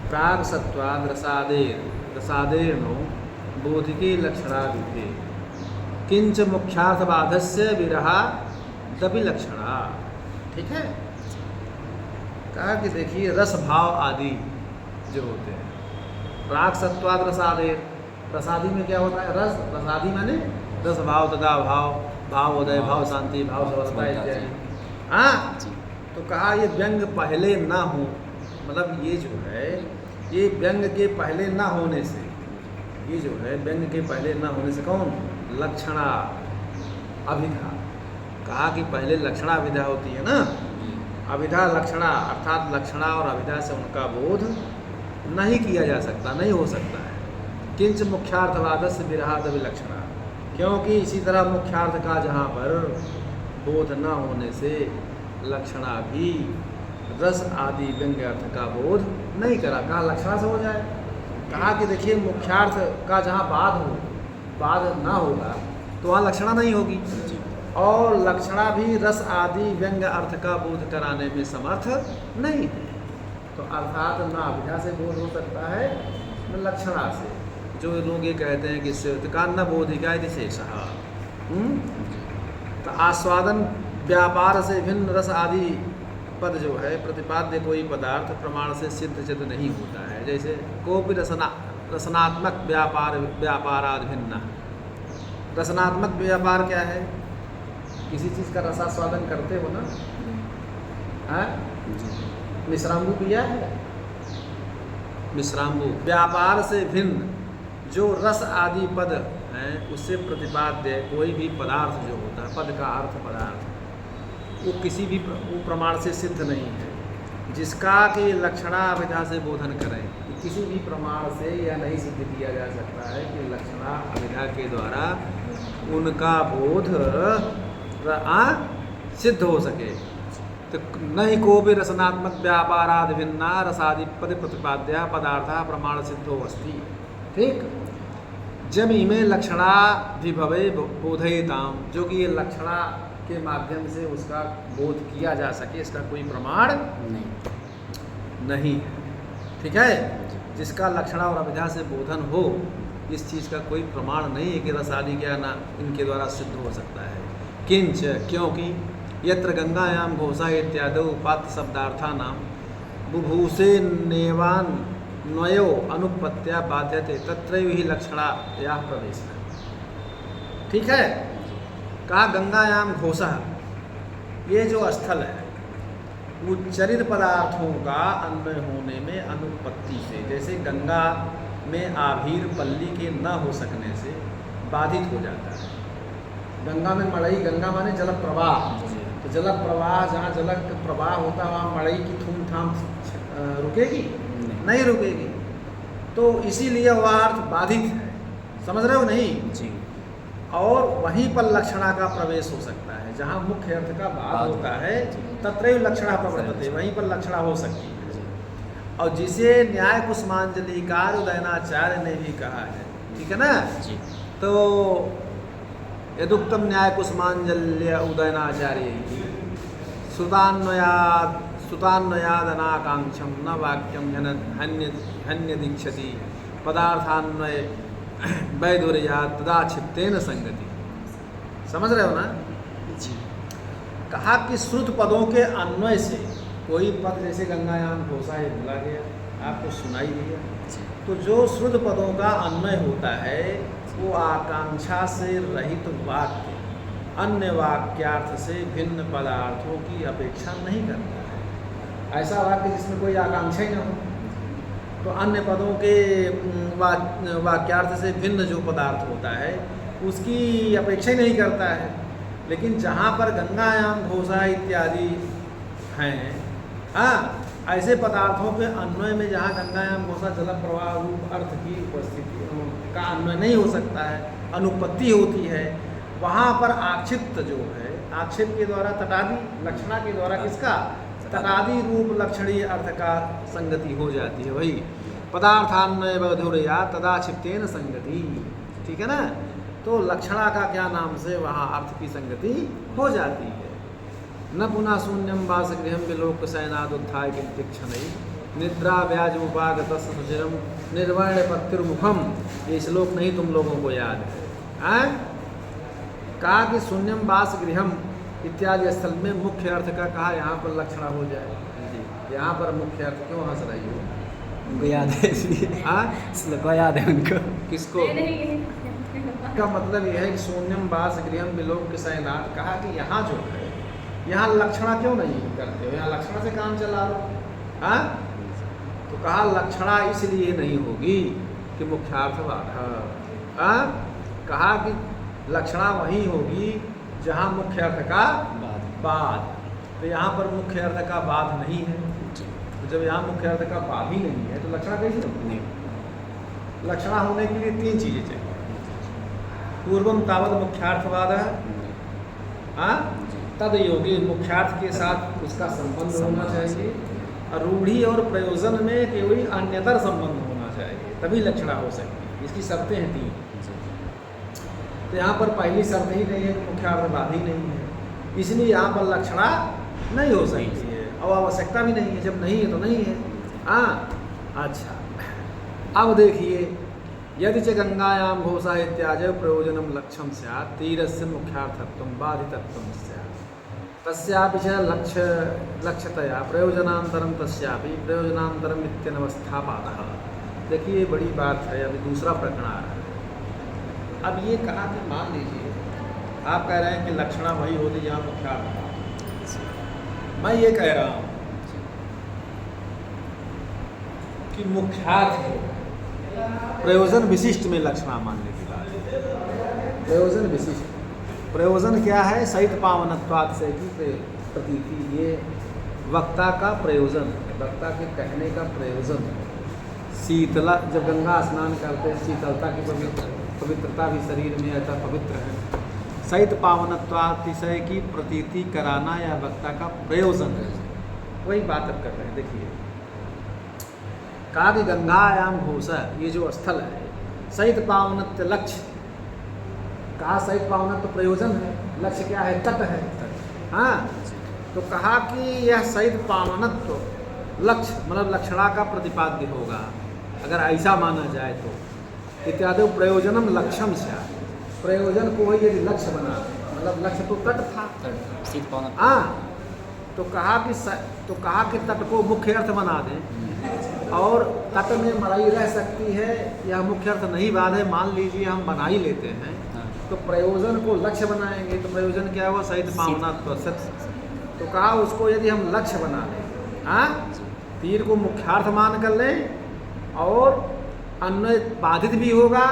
प्राग सत्वाद रसादेनो बोधिके लक्षणा विधे किंच मुख्यार्थबाधस्य विरहा दपि लक्षणा। ठीक है, कहा कि देखिए रस भाव आदि जो होते हैं, प्राग सत्वाद रसादेर, रसादि में क्या होता है? रस, रसादि माने रस भाव तथा भाव, भाव उदय, भाव शांति, भाव सवरता इत्यादि। हाँ, तो कहा ये व्यंग पहले ना हो, मतलब ये जो है ये व्यंग के पहले ना होने से, ये जो है व्यंग के पहले ना होने से कौन? लक्षणा अभिधा। कहा कि पहले लक्षणा अभिधा होती है ना, अभिधा लक्षणा, अर्थात लक्षणा और अभिधा से उनका बोध नहीं किया जा सकता, नहीं हो सकता है। किंच मुख्यार्थवादस्य विरहाद विलक्षणा, क्योंकि इसी तरह मुख्यार्थ का जहाँ पर बोध न होने से लक्षणा भी रस आदि व्यंग्य अर्थ का बोध नहीं करा। कहा लक्षणा से हो जाए। कहा कि देखिए मुख्यार्थ का जहाँ बाध ना होगा तो वहाँ लक्षणा नहीं होगी, और लक्षणा भी रस आदि व्यंग्य अर्थ का बोध कराने में समर्थ नहीं है। तो अर्थात न अभिधा से बोध हो सकता है न लक्षणा से। जो लोग ये कहते हैं कि स्योतिकान्न बोधिका इति शेषः, तो आस्वादन व्यापार से भिन्न रस आदि पद जो है प्रतिपाद्य कोई पदार्थ प्रमाण से सिद्ध नहीं होता है। जैसे कोपि रसनात्मक व्यापाराद भिन्न। रसनात्मक व्यापार क्या है? किसी चीज़ का रसास्वादन करते हो ना, है? मिश्राम्बू पिया है? मिश्राम्बू व्यापार से भिन्न जो रस आदि पद हैं उससे प्रतिपाद्य कोई भी पदार्थ जो होता है, पद का अर्थ पदार्थ, वो किसी भी वो प्रमाण से सिद्ध नहीं है। जिसका कि लक्षणा अभिधा से बोधन करें, किसी भी प्रमाण से यह नहीं सिद्ध किया जा सकता है कि लक्षणा अभिधा के द्वारा उनका बोध सिद्ध हो सके। तो नहीं को भी रसनात्मक व्यापाराद भिन्ना रसादि पद प्रतिपाद्या पदार्था प्रमाण सिद्धो अस्ति। ठीक, जब इमें लक्षणा विभवे बोधयताम, जो कि ये लक्षणा के माध्यम से उसका बोध किया जा सके, इसका कोई प्रमाण नहीं है। ठीक है, जिसका लक्षणा और अभिधा से बोधन हो, इस चीज़ का कोई प्रमाण नहीं है कि रस आदि क्या ना इनके द्वारा सिद्ध हो सकता है। किंच, क्योंकि यत्र गंगायाम घोषा इत्यादि उपात्त शब्दार्था नाम बुभूषे नेवान न्वयो अनुपत्या बाध्यते तत्रैव ही लक्षणा या प्रवेश। ठीक है, कहा गंगायाम घोषा, ये जो स्थल है उच्चरित पदार्थों का अन्वय होने में अनुपत्ति से, जैसे गंगा में आभीर पल्ली के न हो सकने से बाधित हो जाता है। गंगा में मड़ई, गंगा माने जल प्रवाह, तो जल प्रवाह जहाँ जल प्रवाह होता है वहाँ मड़ई की थूम थाम रुकेगी? नहीं रुकेगी। तो इसीलिए वह अर्थ बाधित है, समझ रहे हो नहीं जी। और वहीं पर लक्षणा का प्रवेश हो सकता है, जहाँ मुख्य अर्थ का बाध होता है तत्रैव लक्षणा प्रवर्तते, वहीं पर लक्षणा हो सकती है। और जिसे न्याय कुसुमांजलिकार उदयनाचार्य ने भी कहा है, ठीक है ना जी। तो यदुक्तम न्याय कुसुमांजल्य उदयनाचार्य सुतान्वयादनाकांक्षम न वाक्यम हन्य दीक्षति पदार्थान्वय वैधुर्या तदा चित्तेन संगति। समझ रहे हो ना जी। कहा कि श्रुत पदों के अन्वय से कोई पद, जैसे गंगायाम घोषा ये बोला गया, आपको सुनाई दिया, तो जो श्रुत पदों का अन्वय होता है वो आकांक्षा से रहित वाक्य अन्य वाक्यार्थ से भिन्न पदार्थों की अपेक्षा नहीं करता है। ऐसा वाक्य जिसमें कोई आकांक्षा ही न हो, तो अन्य पदों के वाक्यार्थ से भिन्न जो पदार्थ होता है उसकी अपेक्षा ही नहीं करता है। लेकिन जहाँ पर गंगायाम घोषा इत्यादि हैं, हाँ, ऐसे पदार्थों के अन्वय में जहाँ गंगायाम घोषा जल प्रवाह रूप अर्थ की उपस्थिति का अन्वय नहीं हो सकता है, अनुपत्ति होती है, वहाँ पर आक्षिप्त जो है, आक्षेप के द्वारा तटादी लक्षणा के द्वारा किसका? तटादी रूप लक्षणीय अर्थ का संगति हो जाती है। वही पदार्थान्वय वैधुर्या तदा चित्तेन संगति। ठीक है ना, तो लक्षणा का क्या नाम से वहाँ अर्थ की संगति हो जाती है। न पुनः शून्यम वासगृहम विलोक शयनाद उत्थाय किंतिक्षणै निद्रा व्याज उपागत सुचिरम निर्वर्ण पत्तिर्मुखम। ये श्लोक नहीं तुम लोगों को याद है? कहा कि शून्यम वास गृहम इत्यादि स्थल में मुख्य अर्थ का कहा यहाँ पर लक्षणा हो जाए। यहाँ पर मुख्य अर्थ क्यों हंस रही हो? उनको याद है इसलिए। श्लोक याद है उनको। किसको? का मतलब यह है कि शून्यम वास गृहम विलोक के शयनाथ। कहा कि यहाँ जो है यहाँ लक्षणा क्यों नहीं करते हो? यहाँ लक्षणा से काम चला लो। हाँ, तो कहा लक्षणा इसलिए नहीं होगी कि मुख्यार्थ बाधा। कहा कि लक्षणा वहीं होगी जहाँ मुख्य अर्थ का बाद। तो यहाँ पर मुख्य अर्थ का बाद नहीं है। तो जब यहाँ मुख्य अर्थ का बाद ही नहीं है तो लक्षणा कैसे होगी? लक्षणा होने के लिए तीन चीजें चाहिए। पूर्वम तावत मुख्यार्थवाद है, तद योगी मुख्यार्थ के साथ उसका संबंध होना चाहिए, और रूढ़ी और प्रयोजन में कोई अन्यतर संबंध होना चाहिए, तभी लक्षणा हो सकती है। इसकी शर्तें हैं तीन। तो यहाँ पर पहली शर्त ही नहीं है कि मुख्यार्थवाद ही नहीं है, इसलिए यहाँ पर लक्षणा नहीं हो सकती है और आवश्यकता भी नहीं है। जब नहीं है तो नहीं है। अच्छा, अब देखिए, यदि च गंगायाम घोषा इत्यादि प्रयोजनम लक्ष्यम स्यात् तीरस्य मुख्यार्थत्वं बाधितत्वं स्यात् तस्यापि च लक्ष्यतया प्रयोजनांतरम तस्यापि प्रयोजनांतरम इत्यनवस्थापातः। देखिए बड़ी बात है। अभी दूसरा प्रकरण आ रहा है। अब ये कहा कि मान लीजिए आप कह रहे हैं कि लक्षणा वही होती जहाँ मुख्यार्थ। मैं ये कह रहा हूँ कि मुख्यार्थ है प्रयोजन विशिष्ट में लक्षणा मानने की बात है। प्रयोजन विशिष्ट, प्रयोजन क्या है? सहित पावनत्वात् से की प्रतीति। ये वक्ता का प्रयोजन है, वक्ता के कहने का प्रयोजन। शीतला, जब गंगा स्नान करते हैं शीतलता की पवित्रता भी शरीर में ऐसा पवित्र है। सहित पावनत्वातिशय की प्रतीति कराना या वक्ता का प्रयोजन है। वही बात अब कर रहे हैं। देखिए, कहा कि गंगायाम घोषा, ये जो स्थल है, सहित पावनत्व लक्ष्य। कहा सहित पावनत्व प्रयोजन है, लक्ष्य क्या है? तट है। हाँ, तो कहा कि यह सहित पावनत्व लक्ष्य मतलब लक्षणा का प्रतिपाद्य होगा अगर ऐसा माना जाए तो। इत्यादि प्रयोजनम लक्ष्यम से, प्रयोजन को ही यदि लक्ष्य बना, मतलब लक्ष्य तो तट था। हाँ, तो कहा कि तट को मुख्य अर्थ बना दें और तट में मड़ई रह सकती है, यह मुख्य अर्थ नहीं बात है, मान लीजिए हम बना ही लेते हैं, तो प्रयोजन को लक्ष्य बनाएंगे तो प्रयोजन क्या हुआ? सहित पावनत्व सत्य। तो कहा उसको यदि हम लक्ष्य बना लें, हाँ, तीर को मुख्यार्थ मान कर लें और अन्य बाधित भी होगा,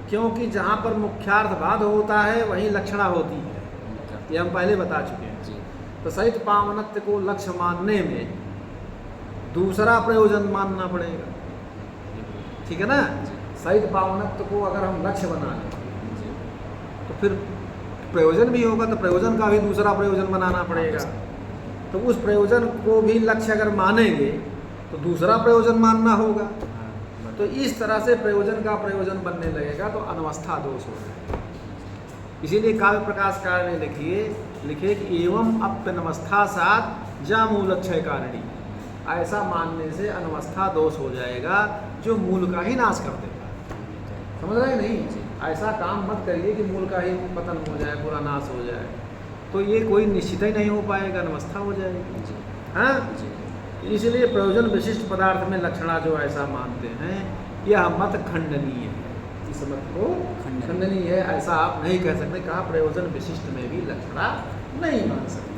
क्योंकि जहाँ पर मुख्यार्थ बाध होता है वहीं लक्षणा होती है। ये हम पहले बता चुके हैं। तो सहित पावनत्व को लक्ष्य मानने में दूसरा प्रयोजन मानना पड़ेगा। ठीक है ना? सहित पावनत्व को अगर हम लक्ष्य बना लें तो फिर प्रयोजन भी होगा, तो प्रयोजन का भी दूसरा प्रयोजन बनाना पड़ेगा। तो उस प्रयोजन को भी लक्ष्य अगर मानेंगे तो दूसरा प्रयोजन मानना होगा। तो इस तरह से प्रयोजन का प्रयोजन बनने लगेगा तो अनवस्था दोष हो जाएगा। इसीलिए काव्य प्रकाशकार ने लिखे कि एवं अप्यनवस्था साथ जा मूलक्षय कारिणी। ऐसा मानने से अनवस्था दोष हो जाएगा जो मूल का ही नाश कर देगा। समझ रहे नहीं? ऐसा काम मत करिए कि मूल का ही पतन हो जाए, पूरा नाश हो जाए, तो ये कोई निश्चित ही नहीं हो पाएगा, अनवस्था हो जाएगी। हाँ, इसलिए प्रयोजन विशिष्ट पदार्थ में लक्षणा जो ऐसा मानते हैं यह मत खंडनीय है। इस मत को खंडनीय है, ऐसा आप नहीं कह सकते। कहा प्रयोजन विशिष्ट में भी लक्षणा नहीं मान सकते,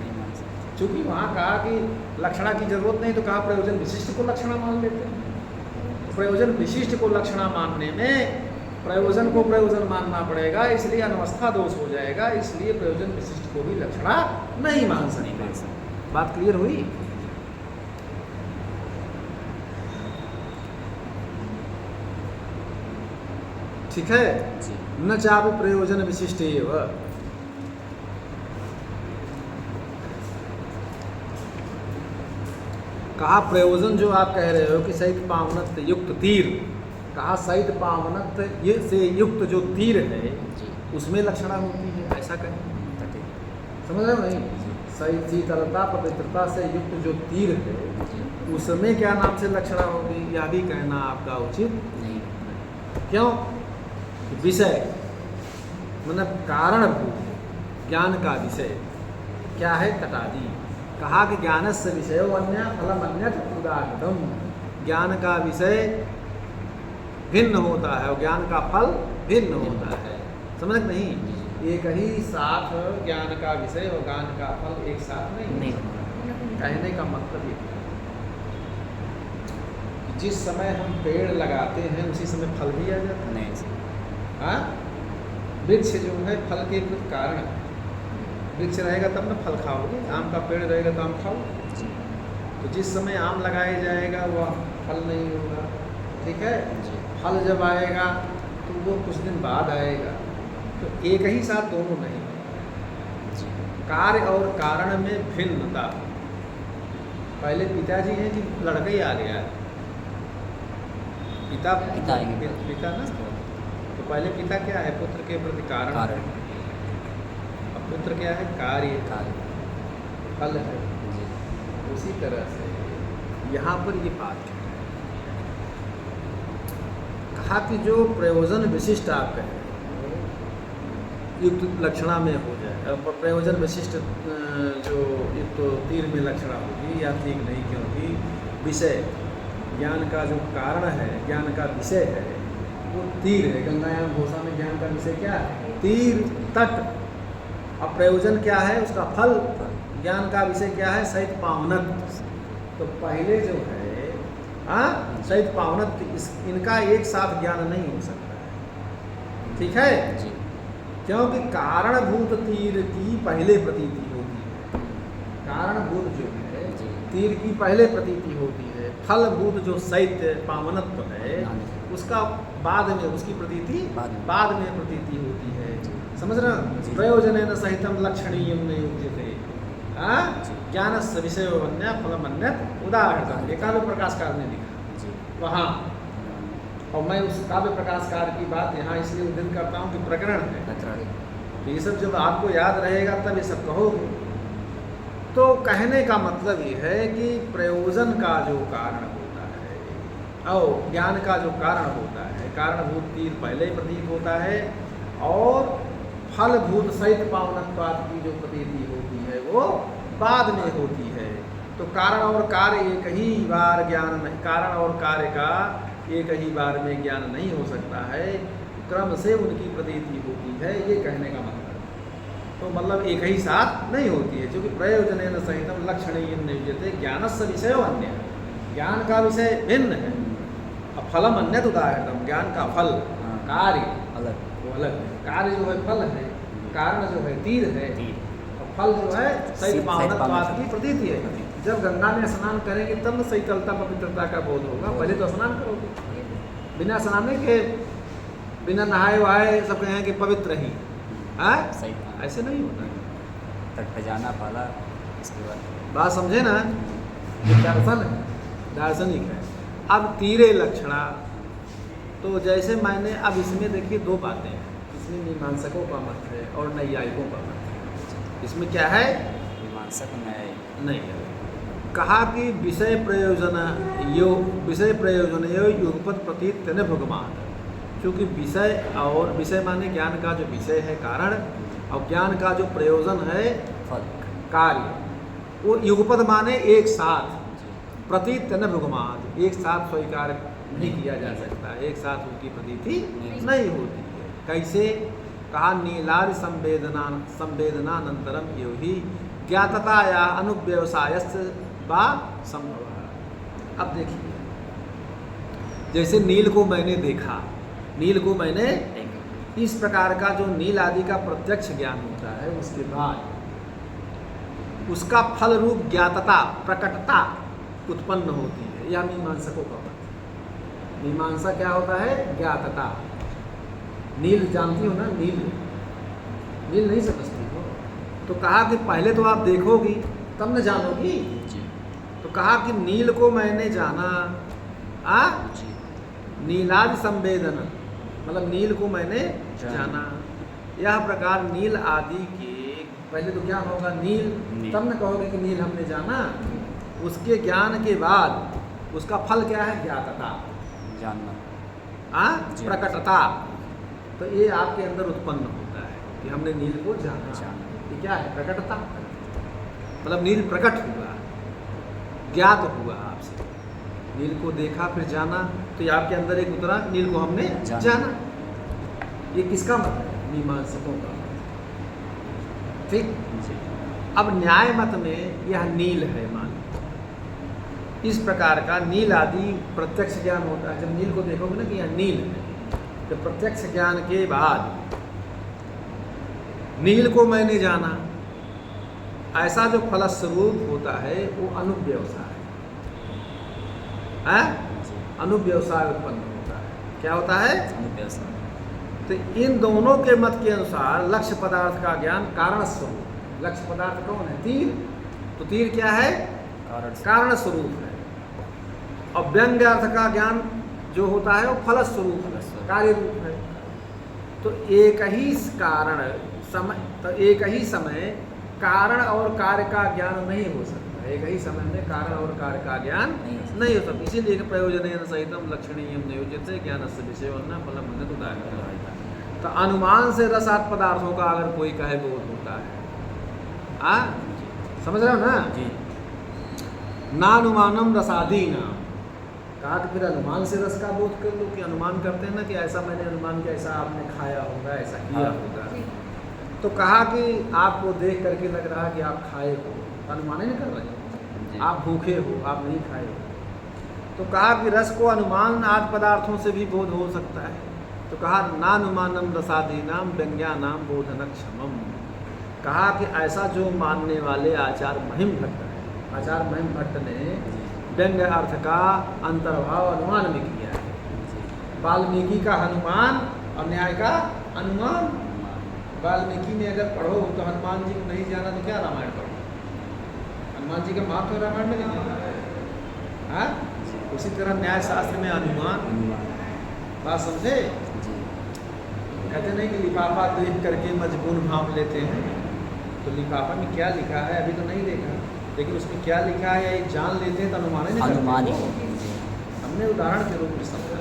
चूँकि वहाँ कहा कि लक्षणा की जरूरत नहीं, तो कहा प्रयोजन विशिष्ट को लक्षणा मान लेते हैं। प्रयोजन विशिष्ट को लक्षणा मानने में प्रयोजन को प्रयोजन मानना पड़ेगा, इसलिए अनवस्था दोष हो जाएगा। इसलिए प्रयोजन विशिष्ट को भी लक्षणा नहीं मान सकते। बात क्लियर हुई? ठीक है। न चापि प्रयोजन विशिष्ट एवं, कहा प्रयोजन जो आप कह रहे हो कि सहित पावनत्व युक्त तीर, कहा सहित पावनत्व से युक्त जो तीर है उसमें लक्षणा होती है, ऐसा कहें। समझ रहे हो नहीं? सही शीतलता पवित्रता से युक्त जो तीर है उसमें क्या नाम से लक्षणा होगी, यह भी कहना आपका उचित नहीं। क्यों? विषय मतलब कारणभूत ज्ञान का विषय क्या है? तटादी। कहा कि ज्ञानस्य विषयो अन्य फलम अन्यत् उदाहृतम्। ज्ञान का विषय भिन्न होता है और ज्ञान का फल भिन्न होता है। समझ नहीं? एक ही साथ ज्ञान का विषय और ज्ञान का फल एक साथ नहीं होता। कहने का मतलब ये है कि जिस समय हम पेड़ लगाते हैं उसी समय फल भी आ जाता है। नहीं। हाँ, वृक्ष जो है फल के कुछ कारण है। वृक्ष रहेगा तब ना फल खाओगे, आम का पेड़ रहेगा तो आम खाओ। तो जिस समय आम लगाया जाएगा वह फल नहीं होगा, ठीक है। फल जब आएगा तो वो कुछ दिन बाद आएगा, तो एक ही साथ दोनों नहीं। कार्य और कारण में भिन्नता। पहले पिताजी हैं कि लड़का ही आ गया है? पिता पिता ना, तो पहले पिता क्या है? पुत्र के प्रति कारण। अब पुत्र क्या है? कार्य फल है। उसी तरह से यहाँ पर ये बात है, कहा कि जो प्रयोजन विशिष्ट आप कह रहे हैं युक्त लक्षणा में हो जाए, और प्रयोजन विशिष्ट जो युक्त तीर में लक्षणा होगी या ठीक नहीं, क्योंकि विषय ज्ञान का जो कारण है, ज्ञान का विषय है वो तीर है। गंगायाम घोषा में ज्ञान का विषय क्या है? तीर, तट। अब प्रयोजन क्या है? उसका फल। ज्ञान का विषय क्या है? सहित पावनत्व। तो पहले जो है सहित पावनत्व, इनका एक साथ ज्ञान नहीं हो सकता है, ठीक है। क्योंकि कारणभूत तीर की पहले प्रतीति होती है। कारणभूत जो है तीर की पहले प्रतीति होती है। फलभूत जो शैत्य पावनत्व है उसका बाद में, उसकी प्रतीति बाद में प्रतीति होती है। समझ रहे हो? प्रयोजन सहितम लक्षणीयम नहीं उच्यते ज्ञानस्य विषयो अन्य फलम अन्यत् उदाहृतम्। ये काव्य प्रकाशकार ने लिखा वहाँ, और मैं उस काव्य प्रकाशकार की बात यहाँ इसलिए उद्धृत करता हूँ कि प्रकरण है, तो ये सब जब आपको याद रहेगा तब ये सब कहोगे। तो कहने का मतलब ये है कि प्रयोजन का जो कारण होता है और ज्ञान का जो कारण होता है, कारणभूत तीर पहले प्रतीत होता है और फलभूत सहित पावनत्वाद की जो प्रतीति होती है वो बाद में होती है। तो कारण और कार्य एक ही बार ज्ञान नहीं, कारण और कार्य का एक ही बार में ज्ञान नहीं हो सकता है, क्रम से उनकी प्रतीति होती है, ये कहने का मतलब। तो मतलब एक ही साथ नहीं होती है, क्योंकि प्रयोजन सहितम लक्षणीय नियुज्यते ज्ञानस्य विषयो अन्य। ज्ञान का विषय भिन्न है, अब फलम अन्यत् उदाहृतम्। ज्ञान का फल कार्य अलग, वो अलग है। कार्य जो है फल है, कारण जो है तीर है, और फल जो है सहित पावनत्वाद की प्रतीति है। जब गंगा में स्नान करेंगे तब न शीतलता पवित्रता का बोध होगा। पहले तो स्नान करोगे, बिना स्नान के, बिना नहाए वहाए सब कहें कि पवित्र ही, ऐसे नहीं होता है। तट पे जाना पाला, इसके बाद बात समझे ना? ये दर्शन है, दार्शनिक है। अब तीरे लक्षणा, तो जैसे मैंने, अब इसमें देखिए दो बातें हैं। इसमें मीमांसकों का मत है और नैयायिकों का मत है। इसमें क्या है? मीमांसक नहीं है। कहा कि विषय प्रयोजन युगपत प्रतीत न भगवान, क्योंकि विषय और विषय माने ज्ञान का जो विषय है कारण, और ज्ञान का जो प्रयोजन है फल कार्य, वो युगपद माने एक साथ, प्रतीत न भगवान, एक साथ स्वीकार नहीं किया जा सकता, एक साथ उनकी प्रतीति नहीं होती है। कैसे? कहा नीलादि संवेदनानंतरम यो ही ज्ञातता या अनुव्यवसायस्य वा संभव। अब देखिए, जैसे नील को मैंने देखा, नील को मैंने इस प्रकार का जो नील आदि का प्रत्यक्ष ज्ञान होता है, उसके बाद उसका फल रूप ज्ञातता, प्रकटता उत्पन्न होती है। यह मीमांसकों का मत। मीमांसा क्या होता है? ज्ञातता। नील जानती हो ना? नील नहीं समझती हो? तो कहा कि पहले तो आप देखोगी तब न जानोगी। तो कहा कि नील को मैंने जाना, नीलादि संवेदन, मतलब नील को मैंने जाना। यह प्रकार नील आदि के पहले तो ज्ञान होगा नील, नील। तब न कहोगे कि नील हमने जाना। उसके ज्ञान के बाद उसका फल क्या है? ज्ञातता, जानना, जी। प्रकटता। तो ये आपके अंदर उत्पन्न होता है कि हमने नील को जाना। ये क्या है? प्रकटता। मतलब नील प्रकट हुआ, ज्ञात हुआ आपसे। नील को देखा फिर जाना, तो ये आपके अंदर एक उतरा, नील को हमने जाना। ये किसका मत है? मीमांसकों का। ठीक। जी। अब न्याय मत में यह नील है मान, इस प्रकार का नील आदि प्रत्यक्ष ज्ञान होता है। जब नील को देखोगे ना कि यह नील है, तो प्रत्यक्ष ज्ञान के बाद नील को मैंने जाना, ऐसा जो फलस्वरूप होता है वो अनुव्यवसाय है। अनुव्यवसाय उत्पन्न होता है। क्या होता है? अनुव्यवसाय। तो इन दोनों के मत के अनुसार लक्ष्य पदार्थ का ज्ञान कारण स्वरूप। लक्ष्य पदार्थ कौन है? तीर। तो तीर क्या है? कारण स्वरूप है। और व्यंग्य अर्थ का ज्ञान जो होता है वो फल स्वरूप है, कार्य रूप है। तो एक ही कारण समय, तो एक ही समय कारण और कार्य का ज्ञान नहीं हो सकता। एक ही समय में कारण और कार्य का ज्ञान नहीं हो सकता। इसीलिए प्रयोजन सहितम लक्षणीय नियोजित ज्ञान से विषय वरना फलम उदाहरण। तो अनुमान से रसात पदार्थों का अगर कोई कहे बोध होता है, समझ रहे हो ना? जी। नानुमानम रसादीना, कहा कि फिर अनुमान से रस का बोध कर लो। कि अनुमान करते हैं ना कि ऐसा मैंने अनुमान किया, ऐसा आपने खाया होगा, ऐसा किया होगा। तो कहा कि आपको देख करके लग रहा है कि आप खाए हो, अनुमान ही नहीं कर रहे हो। आप भूखे हो, आप नहीं खाए हो। तो कहा कि रस को अनुमान आदि पदार्थों से भी बोध हो सकता है। तो कहा नानुमानम रसादीनाम व्यंग्यानाम बोधनक्षमम। कहा कि ऐसा जो मानने वाले आचार्य महिम भट्ट है, आचार्य महिम भट्ट ने व्यंग्य अर्थ का अंतर्भाव अनुमान में किया है। वाल्मीकि का हनुमान और न्याय का अनुमान। वाल्मीकि ने अगर पढ़ो तो हनुमान जी को नहीं जाना तो क्या रामायण पढ़ो? हनुमान जी का महत्व रामायण में नहीं है। उसी तरह न्याय शास्त्र में अनुमान। बात समझे? कहते नहीं कि लिफाफा देख करके मजबूर भाप लेते हैं। तो लिफाफा में क्या लिखा है अभी तो नहीं देखा, लेकिन उसमें क्या लिखा है ये जान लेते हैं तो अनुमान ही अनुमान ही। हमने उदाहरण के रूप में समझा।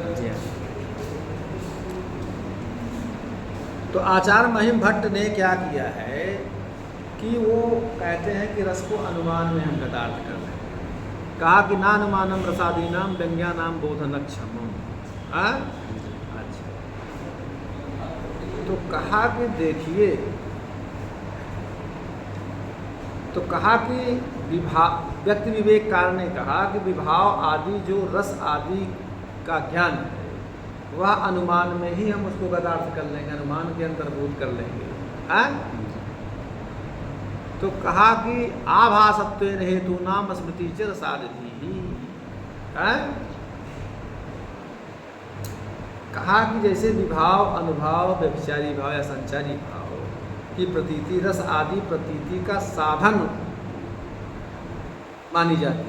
तो आचार्य महिम भट्ट ने क्या किया है कि वो कहते हैं कि रस को अनुमान में हम गतार्थ कर रहे हैं। कहा कि नानुमानम रसादीनाम व्यंग्यानाम बोधनक्षमम। अच्छा, तो कहा कि देखिए, तो कहा कि व्यक्ति विवेक कारण ने कहा कि विभाव आदि जो रस आदि का ज्ञान है वह अनुमान में ही हम उसको गदार्थ कर लेंगे, अनुमान के अंतर्भूत कर लेंगे। तो कहा कि आभासत्वेन हेतु नाम स्मृति च रसादिति। कहा कि जैसे विभाव, अनुभाव, व्यभिचारी भाव या संचारी भाव की प्रतीति रस आदि प्रतीति का साधन मानी जाती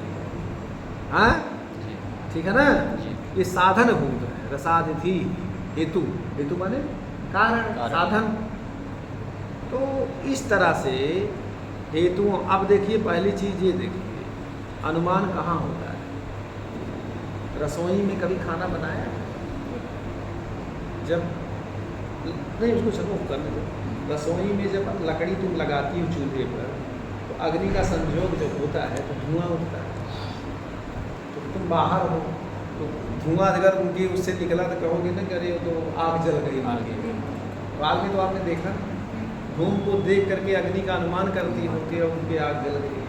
है। ठीक है ना? ये साधन भूत है। रसादिति हेतु, हेतु माने कारण, साधन। तो इस तरह से हेतु। अब देखिए पहली चीज ये देखिए, अनुमान कहाँ होता है? रसोई में कभी खाना बनाया? जब नहीं, उसको चलो करने दो। रसोई में जब लकड़ी तुम लगाती हो चूल्हे पर, तो अग्नि का संयोग जब होता है तो धुआं उठता है। तो तुम बाहर हो तो धुआं अगर उनकी उससे निकला तो कहोगे ना कि अरे तो आग जल गई। आग में तो आपने देखा, धूम को देख करके अग्नि का अनुमान करती हो कि उनकी आग जल गई।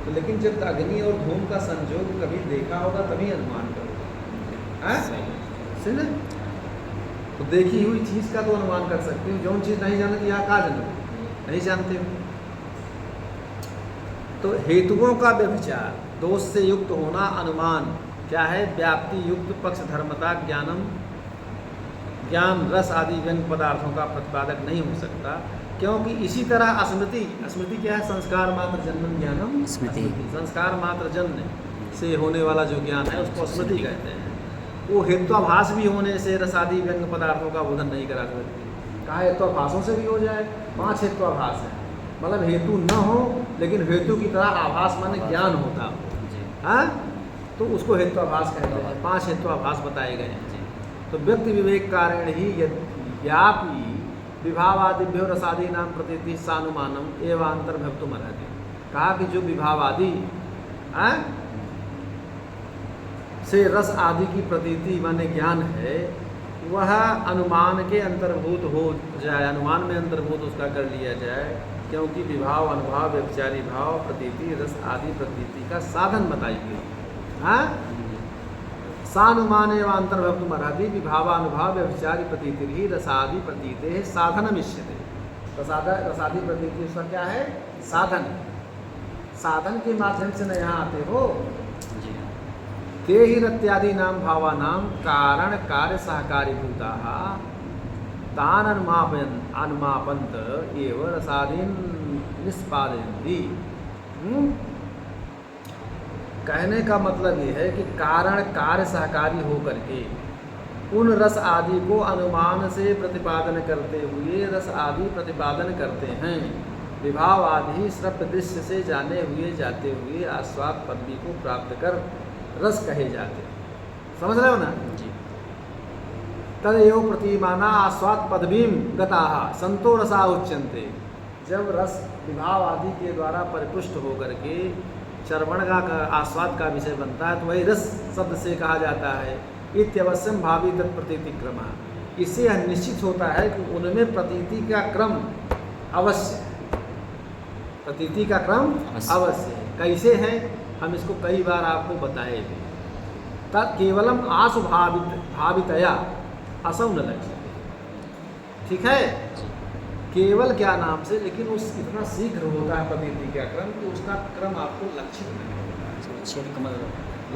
तो लेकिन जब अग्नि और धूम का संयोग कभी देखा होगा तभी अनुमान करोगे। सही ना? तो देखी हुई चीज़ का तो अनुमान कर सकते हो। जो चीज़ नहीं जानती यहाँ कहाँ जानते, नहीं जानते हो। तो हेतुओं का व्यभिचार, दोष से युक्त होना अनुमान क्या है? व्याप्ति युक्त पक्ष धर्मता ज्ञानम, ज्ञान रस आदि व्यंग पदार्थों का प्रतिपादक नहीं हो सकता। क्योंकि इसी तरह स्मृति, स्मृति क्या है? संस्कार मात्र जन्म ज्ञानम स्मृति। संस्कार मात्र जन्म से होने वाला जो ज्ञान है उसको स्मृति कहते हैं। वो हेत्वाभास भी होने से रसादि व्यंग पदार्थों का बोधन नहीं करा सकती। कहा हेत्वाभासों से भी हो जाए, 5 हेत्वाभास है। मतलब हेतु न हो लेकिन हेतु की तरह आभास माने ज्ञान होता हो, जी हाँ, तो उसको हेत्वाभास कहते हैं। 5 हेत्वाभास बताए गए हैं। जी तो व्यक्ति विवेक कारण ही यद्यापि विभावादिभ्यो रसादी नाम प्रतीति सानुमानम एवं अंतर्भक्तुम अर्हति। कहा कि जो विभावादि हाँ, से रस आदि की प्रतीति माने ज्ञान है, वह अनुमान के अंतर्भूत हो जाए, अनुमान में अंतर्भूत उसका कर लिया जाए, क्योंकि विभाव अनुभाव व्यभिचारी भाव प्रतीति रस आदि प्रतीति का साधन बताई गई। हाँ, सानुमान एवं अंतर्भक्तुम अर्हति विभावानुभाव व्यभिचारी प्रतीति ही रसादि प्रतीते साधनम इष्यते। रसादि प्रतीति उसका क्या है? साधन। साधन के माध्यम से न यहाँ आते हो। जी ते ही रत्यादि नाम भावानाम कारण कार्य सहकारी भूताः तान अनुमापंत एवं रसादीन निष्पादयन्ति। कहने का मतलब ये है कि कारण कार्य सहकारी होकर के उन रस आदि को अनुमान से प्रतिपादन करते हुए रस आदि प्रतिपादन करते हैं। विभाव आदि श्रव्य दृश्य से जाने हुए जाते हुए आस्वाद पदवी को प्राप्त कर रस कहे जाते हैं। समझ रहे हो ना? जी तदेव प्रतिमाना आस्वाद पदवीम गताः संतो रसा उच्यन्ते। जब रस विभाव आदि के द्वारा परिपुष्ट होकर के चर्वण का आस्वाद का विषय बनता है, तो वही रस शब्द से कहा जाता है। इत्यवश्यम भावी तत्प्रतीति क्रम। इससे यह निश्चित होता है कि उनमें प्रतीति का क्रम अवश्य है। प्रतीति का क्रम अवश्य है। कैसे है? हम इसको कई बार आपको बताए भी। तत् केवलम आसु भावितया असौ न लक्ष्यते। ठीक है, केवल क्या नाम से, लेकिन उस इतना शीघ्र होता है प्रतीति का क्रम कि उसका क्रम आपको लक्षित नहीं होता है।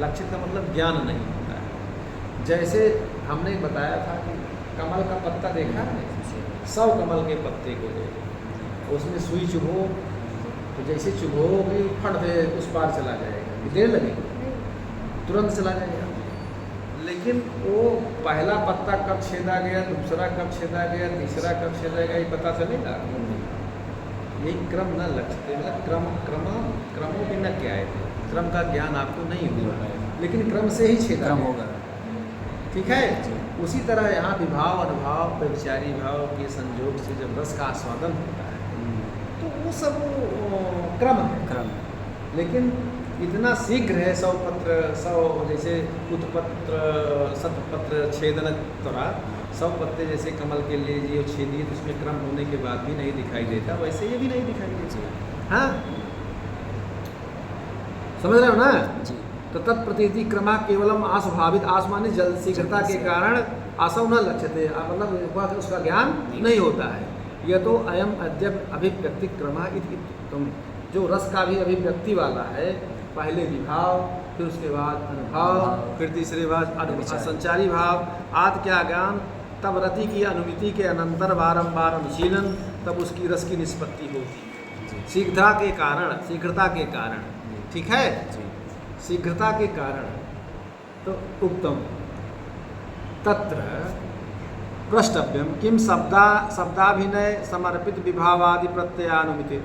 लक्षित का मतलब ज्ञान नहीं होता है। जैसे हमने बताया था कि कमल का पत्ता देखा है, 100 कमल के पत्ते को देखो, उसमें सुई चुभो तो जैसे चुभोगे फट दे उस पार चला जाएगा, देर लगेगी, तुरंत चला जाएगा। लेकिन वो पहला पत्ता कब छेदा गया, दूसरा कब छेदा गया, तीसरा कब छेदा गया, ये पता चलेगा? यही क्रम न लक्ष्य, मतलब क्रमों भी न क्या है, क्रम का ज्ञान आपको नहीं हुआ, लेकिन क्रम से ही छेदा होगा। ठीक है, उसी तरह यहाँ विभाव अनुभाव व्यभिचारी भाव के संयोग से जब रस का आस्वादन होता है तो वो सब क्रम है। लेकिन इतना शीघ्र है 100 पत्र 100 जैसे उत्पत्र शतपत्र छेदन त्वरा 100 पत्ते जैसे कमल के लिए ये छेदिए तो उसमें क्रम होने के बाद भी नहीं दिखाई देता, वैसे ये भी नहीं दिखाई देता। हाँ, समझ रहे हो ना? जी। तो तत्प्रतीति क्रमा केवलम आस्वाभावित, आसमानी जल शीघ्रता के कारण आसव न लक्ष्यते, मतलब उसका ज्ञान नहीं होता है। यह तो अयम अद्य अभिव्यक्ति क्रमा तुम जो रस का भी अभिव्यक्ति वाला है, पहले विभाव, फिर उसके बाद अनुभाव, फिर तीसरे बाद संचारी भाव, आदि क्या ज्ञान, तब रति की अनुमिति के अनंतर बारंबार अनुशीलन, तब उसकी रस की निष्पत्ति होती शीघ्रता के कारण। ठीक है, शीघ्रता के कारण। तो उक्तम तत्र प्रष्टव्यम किम शब्दाभिनय समर्पित विभावादि प्रत्ययानुमिति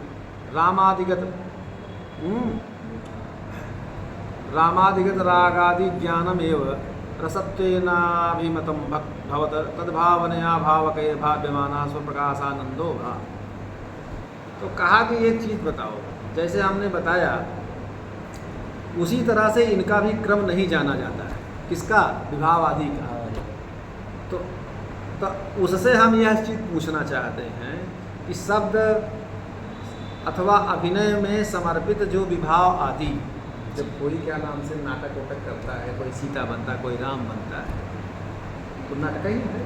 रामादिगत रागादि ज्ञानम एव रसत्वेनाभिमतं भवत तद्भावनया भावके भाव्यमाना स्वप्रकाशानंदो भा। तो कहा कि एक चीज़ बताओ, जैसे हमने बताया उसी तरह से इनका भी क्रम नहीं जाना जाता है। किसका? विभाव आदि का। तो उससे हम यह चीज़ पूछना चाहते हैं कि शब्द अथवा अभिनय में समर्पित जो विभाव आदि, जब कोई क्या नाम से नाटक वाटक करता है, कोई सीता बनता है, कोई राम बनता है, तो नाटक ही है,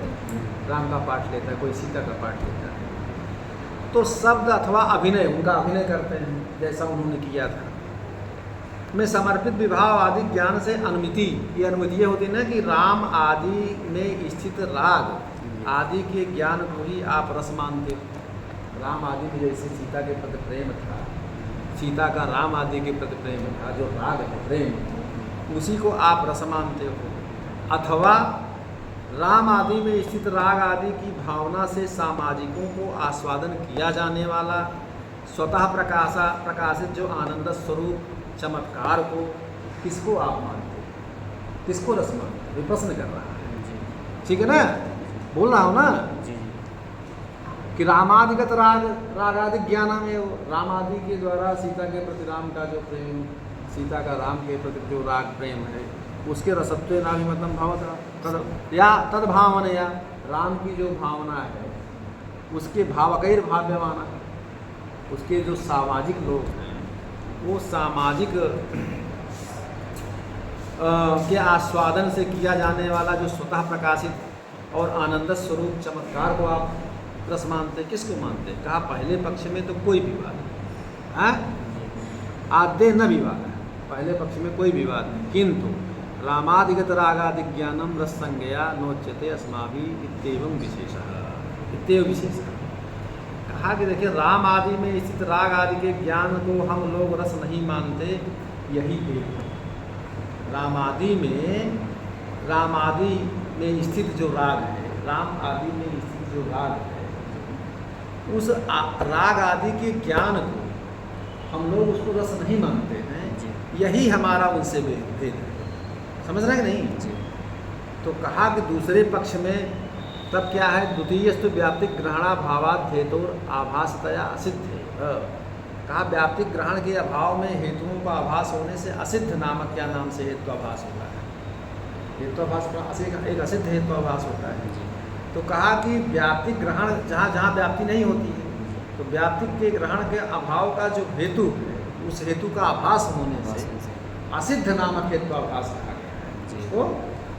राम का पाठ लेता है, कोई सीता का पाठ लेता है, तो शब्द अथवा अभिनय, उनका अभिनय करते हैं जैसा उन्होंने किया था, में समर्पित विभाव आदि ज्ञान से अनुमिति, ये अनुमिति होती है ना कि राम आदि में स्थित राग आदि के ज्ञान को ही आप रस मानते हो। राम आदि में जैसे सीता के प्रति प्रेम था, सीता का राम आदि के प्रति प्रेम था, जो राग है प्रेम, उसी को आप रस मानते हो। अथवा राम आदि में स्थित राग आदि की भावना से सामाजिकों को आस्वादन किया जाने वाला स्वतः प्रकाशित जो आनंद स्वरूप चमत्कार को किसको आप मानते, किसको रस मानते? ये प्रश्न कर रहा है। जी ठीक है ना, बोल रहा हूँ ना जी कि रामादिगत रागादि ज्ञानम में रामादि के द्वारा सीता के प्रति राम का जो प्रेम, सीता का राम के प्रति जो राग प्रेम है, उसके रसत्व नाभिमतम भावता या तद्भावना, या राम की जो भावना है उसके भावकैर भाव्यमाना, उसके जो सामाजिक लोग हैं वो सामाजिक के आस्वादन से किया जाने वाला जो स्वतः प्रकाशित और आनंद स्वरूप चमत्कार को आप रस मानते, किसको मानते? कहा पहले पक्ष में तो कोई विवाद नहीं, हाँ आद्य न विवाद है, पहले पक्ष में कोई विवाद नहीं, किंतु रामादिगत रागादि ज्ञानम रस संज्ञया नोच्यते अस्माभि इत्येवं विशेषः, इत्येव विशेषः। कहा कि देखिए राम आदि में स्थित राग आदि के ज्ञान को हम लोग रस नहीं मानते, यही एक राम आदि में स्थित जो राग है, राम आदि में स्थित जो राग है, उस राग आदि के ज्ञान को हम लोग उसको रस नहीं मानते हैं, यही हमारा उनसे भेद है। समझ रहे हैं कि नहीं? जी तो कहा कि दूसरे पक्ष में तब क्या है, द्वितीयस्तु व्याप्तिक ग्रहणा भावात हेतुर आभासतया असिद्ध है। कहा व्याप्तिक ग्रहण के अभाव में हेतुओं का आभास होने से असिद्ध नामक क्या नाम से हेत्वाभास होता है, हेत्वाभास का एक असिद्ध हेत्वाभास होता है। तो कहा कि व्याप्तिक ग्रहण जहाँ जहाँ व्याप्ति नहीं होती है, तो व्याप्तिक के ग्रहण के अभाव का जो हेतु है, उस हेतु का आभास होने से असिद्ध नामक हेत्वाभास कहा गया है इसको।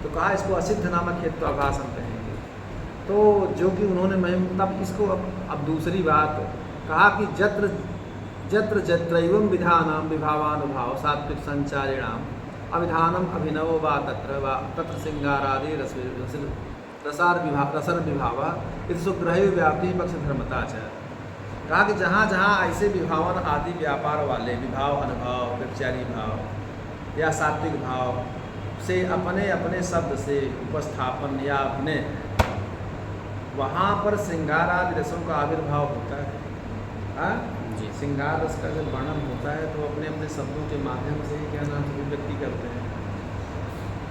तो कहा इसको असिद्ध नामक हेत्वाभास हम कहेंगे। तो जो कि उन्होंने तब इसको अब दूसरी बात कहा कि जत्र जत्र जत्रैवं विधानाम विभावानुभाव सात्विक संचारिणाम अविधानम अभिनव वा तत्र सिंगारादि रसार विभाव इस सुग्रह व्याप्ति पक्ष धर्मता च। कहा कि जहाँ जहाँ ऐसे विभावन आदि व्यापार वाले विभाव अनुभव व्यभिचारी भाव या सात्विक भाव से अपने अपने शब्द से उपस्थापन या अभिनय, वहाँ पर श्रृंगार आदि रसों का आविर्भाव होता है। हाँ, श्रृंगार रस का जब वर्णन होता है तो अपने अपने शब्दों के माध्यम से क्या नाम से व्यक्ति करते हैं।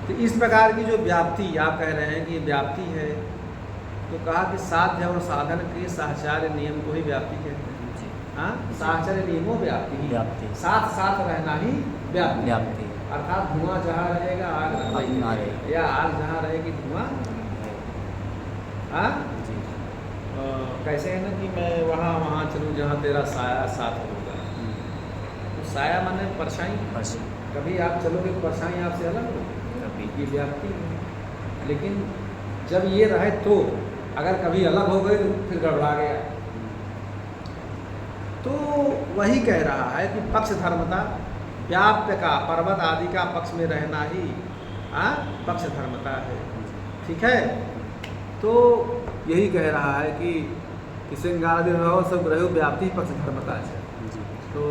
तो इस प्रकार की जो व्याप्ति आप कह रहे हैं कि ये व्याप्ति है, तो कहा कि साध्य और साधन के साहचर्य नियम को ही व्याप्ति कहते हैं। हाँ, साहचर्य नियमों व्याप्ति, साथ साथ रहना ही व्याप्ति। अर्थात धुआं जहाँ रहेगा आग रहेगी, या आग जहाँ रहेगी धुआं। हाँ, कैसे है ना कि मैं वहाँ चलूँ जहाँ तेरा साया साथ होगा। तो साया माने परछाई, कभी आप चलोगे परछाई आपसे अलग हो, कभी ये व्याप्ति है। लेकिन जब ये रहे तो, अगर कभी अलग हो गए तो फिर गड़बड़ा गया। तो वही कह रहा है कि पक्ष धर्मता व्याप्य का पर्वत आदि का पक्ष में रहना ही पक्ष धर्मता है। ठीक है, तो यही कह रहा है कि श्रृंगारादि सब ग्रह व्याप्ति पक्ष धर्मता है। तो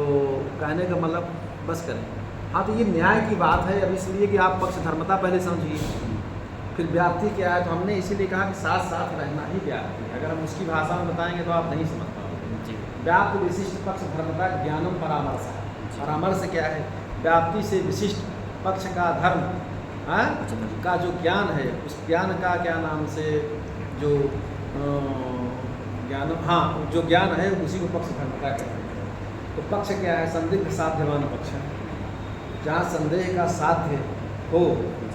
कहने का मतलब बस करें। हाँ, तो ये न्याय की बात है अब, इसलिए कि आप पक्ष धर्मता पहले समझिए, फिर व्याप्ति क्या है। तो हमने इसीलिए कहा कि साथ साथ रहना ही व्याप्ति। अगर हम उसकी भाषा में बताएंगे तो आप नहीं समझ पाओगे। व्याप्ति विशिष्ट पक्ष धर्मता ज्ञानम परामर्श है। परामर्श क्या है? व्याप्ति से विशिष्ट पक्ष का धर्म का जो ज्ञान है, उस ज्ञान का क्या नाम से जो ज्ञान, हाँ जो ज्ञान है उसी को पक्ष धर्मता कहते हैं। तो पक्ष क्या है? संदिग्ध साध्यवान पक्ष है। जहाँ संदेह का साध्य हो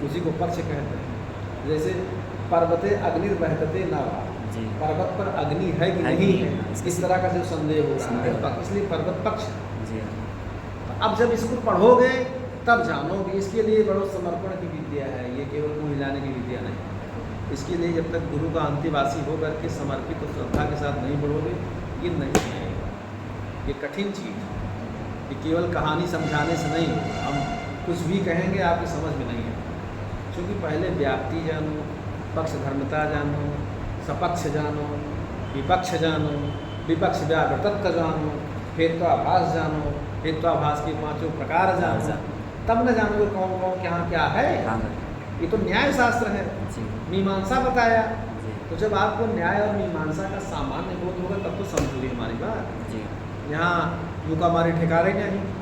उसी को पक्ष कहते हैं। जैसे पर्वते अग्निर्वहते न वा, पर्वत पर अग्नि है कि नहीं है, इस तरह का जो संदेह हो रहा है, इसलिए पर्वत पक्ष है। अब जब इसको पढ़ोगे तब जानोगे। इसके लिए बड़ो समर्पण की विद्या है, ये केवल मुँह हिलाने की विद्या नहीं। इसके लिए जब तक गुरु का अंतिवासी होकर के समर्पित और श्रद्धा के साथ नहीं पढ़ोगे, ये नहीं आएगा। ये कठिन चीज़ है, ये केवल कहानी समझाने से नहीं होगा। हम कुछ भी कहेंगे आपकी समझ में नहीं है, क्योंकि पहले व्याप्ति जानो, पक्ष धर्मता जानो, सपक्ष जानो, विपक्ष जानो, विपक्ष व्यावर्तत्व जानो, हेत्वाभास जानो, हेत्वाभास के पांचों प्रकार जानो, तब न जानोगे कौन कौन क्या क्या है। ये तो न्याय शास्त्र है, मीमांसा बताया। तो जब आपको न्याय और मीमांसा का सामान्य बोध होगा तब तो समझोगे हमारी बात। यहाँ युका मारी ठेका रही नहीं